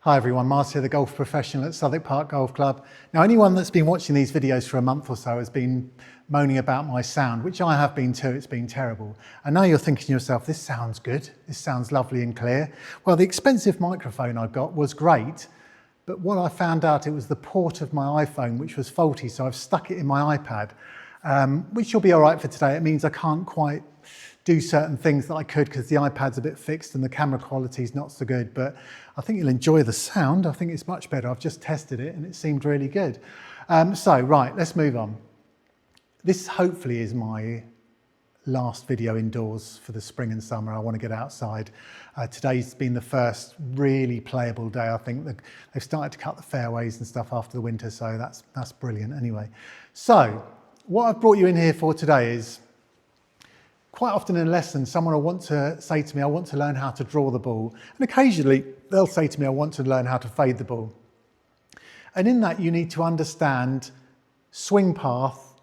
Hi everyone, Mars here, the golf professional at Southwick Park Golf Club. Now anyone that's been watching these videos for a month or so has been moaning about my sound, which I have been too, it's been terrible. And now you're thinking to yourself, this sounds good, this sounds lovely and clear. Well, the expensive microphone I got was great, but what I found out, it was the port of my iPhone which was faulty, so I've stuck it in my iPad, which will be all right for today. It means I can't quite do certain things that I could because the iPad's a bit fixed and the camera quality is not so good, but I think you'll enjoy the sound. I think it's much better. I've just tested it and it seemed really good. Right, let's move on. This hopefully is my last video indoors for the spring and summer. I want to get outside. Today's been the first really playable day. I think they've started to cut the fairways and stuff after the winter, so that's brilliant anyway. So what I've brought you in here for today is, quite often in a lesson, someone will want to say to me, I want to learn how to draw the ball. And occasionally they'll say to me, I want to learn how to fade the ball. And in that, you need to understand swing path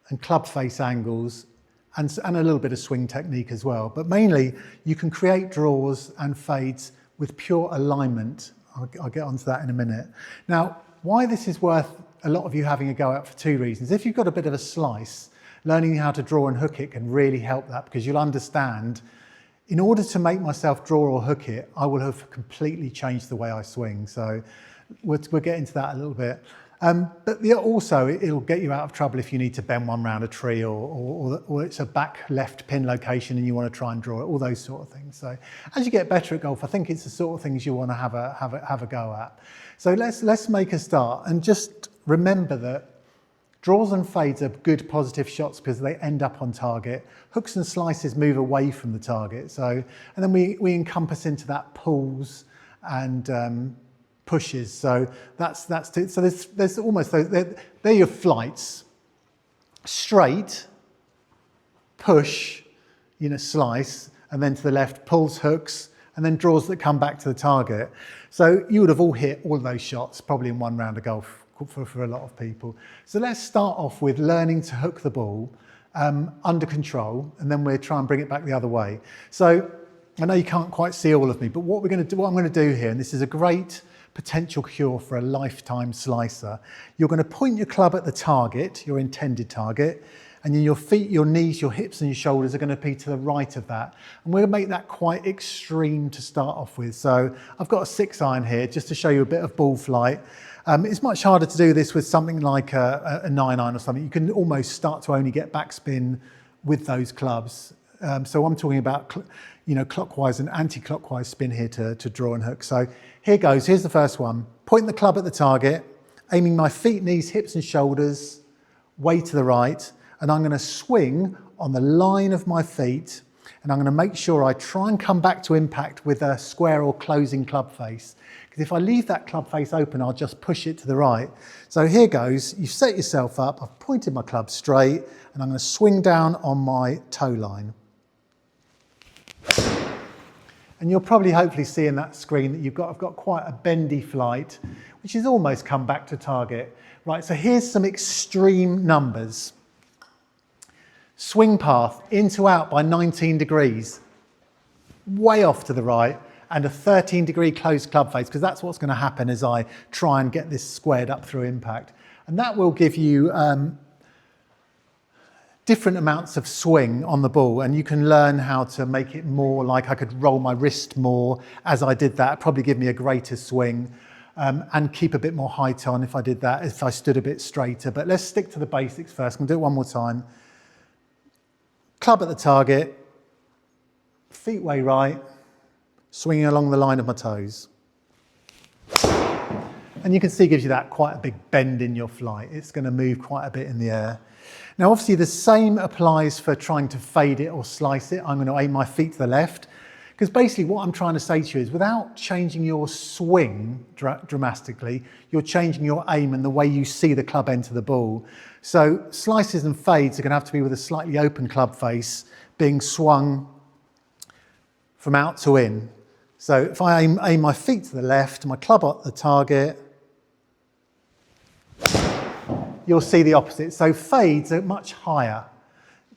and club face angles and a little bit of swing technique as well. But mainly, you can create draws and fades with pure alignment. I'll get onto that in a minute. Now, why this is worth a lot of you having a go at for two reasons. If you've got a bit of a slice, learning how to draw and hook it can really help that, because you'll understand, in order to make myself draw or hook it, I will have completely changed the way I swing. So we'll get into that a little bit. But also, it'll get you out of trouble if you need to bend one round a tree or it's a back left pin location and you want to try and draw it, all those sort of things. So as you get better at golf, I think it's the sort of things you want to have a go at. So let's make a start, and just remember that draws and fades are good positive shots because they end up on target. Hooks and slices move away from the target. And then we encompass into that pulls and pushes. So there's almost those, they're your flights. Straight, push, slice, and then to the left, pulls, hooks, and then draws that come back to the target. So you would have all hit all of those shots probably in one round of golf for a lot of people. So let's start off with learning to hook the ball under control, and then we'll try and bring it back the other way. So I know you can't quite see all of me, but what I'm going to do here, and this is a great potential cure for a lifetime slicer, you're going to point your club at the target, your intended target, and then your feet, your knees, your hips and your shoulders are going to be to the right of that. And we're going to make that quite extreme to start off with. So I've got a 6-iron here just to show you a bit of ball flight. It's much harder to do this with something like a 9-iron or something. You can almost start to only get backspin with those clubs. So I'm talking about clockwise and anti-clockwise spin here to draw and hook. So here goes, here's the first one. Pointing the club at the target, aiming my feet, knees, hips and shoulders way to the right, and I'm going to swing on the line of my feet, and I'm going to make sure I try and come back to impact with a square or closing club face. Because if I leave that club face open, I'll just push it to the right. So here goes, you've set yourself up, I've pointed my club straight, and I'm going to swing down on my toe line. And you'll probably hopefully see in that screen that I've got quite a bendy flight, which has almost come back to target. Right, so here's some extreme numbers. Swing path, in to out by 19 degrees, way off to the right, and a 13-degree closed club face, because that's what's going to happen as I try and get this squared up through impact. And that will give you different amounts of swing on the ball, and you can learn how to make it more like I could roll my wrist more as I did that. It'd probably give me a greater swing and keep a bit more height on if I did that, if I stood a bit straighter. But let's stick to the basics first. I'm going to do it one more time. Club at the target, feet way right, swinging along the line of my toes. And you can see it gives you that quite a big bend in your flight. It's going to move quite a bit in the air. Now obviously the same applies for trying to fade it or slice it. I'm going to aim my feet to the left, because basically what I'm trying to say to you is, without changing your swing dramatically, you're changing your aim and the way you see the club enter the ball. So slices and fades are going to have to be with a slightly open club face, being swung from out to in. So if I aim my feet to the left, my club at the target, you'll see the opposite. So fades are much higher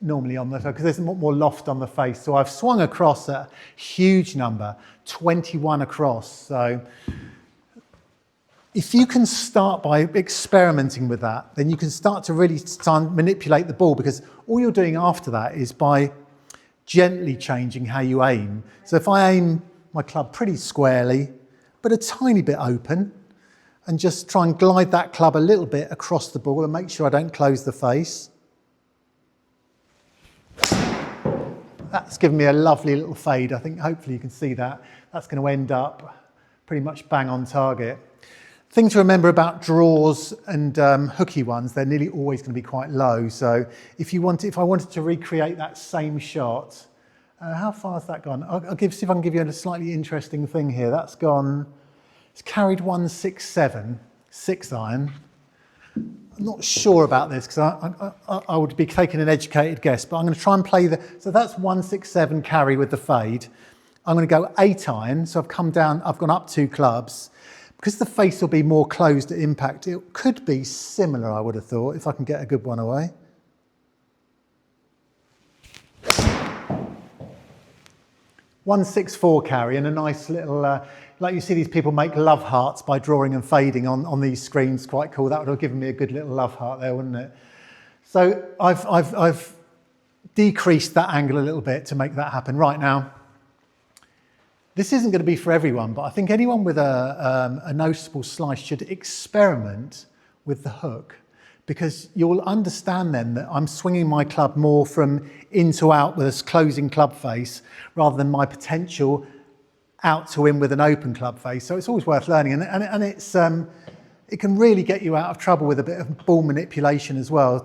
normally on the, because there's more loft on the face. So I've swung across a huge number, 21 across. So If you can start by experimenting with that, then you can start to really start manipulate the ball, because all you're doing after that is by gently changing how you aim. So if I aim my club pretty squarely, but a tiny bit open, and just try and glide that club a little bit across the ball and make sure I don't close the face. That's given me a lovely little fade. I think hopefully you can see that. That's going to end up pretty much bang on target. Thing to remember about draws and hooky ones, they're nearly always going to be quite low. So if I wanted to recreate that same shot, how far has that gone? See if I can give you a slightly interesting thing here. That's gone, it's carried 167, 6 iron. I'm not sure about this because I would be taking an educated guess, but I'm going to try and play so that's 167 carry with the fade. I'm going to go 8 iron, so I've gone up 2 clubs. Because the face will be more closed at impact, it could be similar, I would have thought, if I can get a good one away. .164 carry and a nice little, like you see these people make love hearts by drawing and fading on these screens, quite cool. That would have given me a good little love heart there, wouldn't it? So I've decreased that angle a little bit to make that happen. Right now, this isn't going to be for everyone, but I think anyone with a noticeable slice should experiment with the hook, because you'll understand then that I'm swinging my club more from in to out with a closing club face rather than my potential out to in with an open club face. So it's always worth learning, and it can really get you out of trouble with a bit of ball manipulation as well.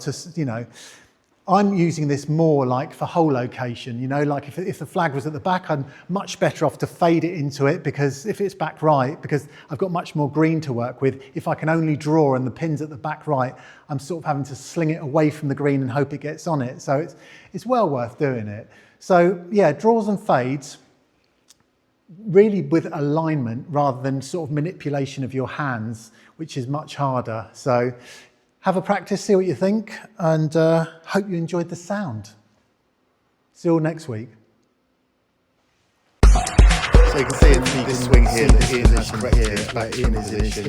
I'm using this more like for hole location, like if the flag was at the back, I'm much better off to fade it into it, because if it's back right, because I've got much more green to work with. If I can only draw and the pin's at the back right, I'm sort of having to sling it away from the green and hope it gets on it. So it's well worth doing it. So yeah, draws and fades, really with alignment rather than sort of manipulation of your hands, which is much harder. So have a practice, see what you think, and hope you enjoyed the sound. See you all next week. So you can see in the swing here, the Ian has corrected back in position.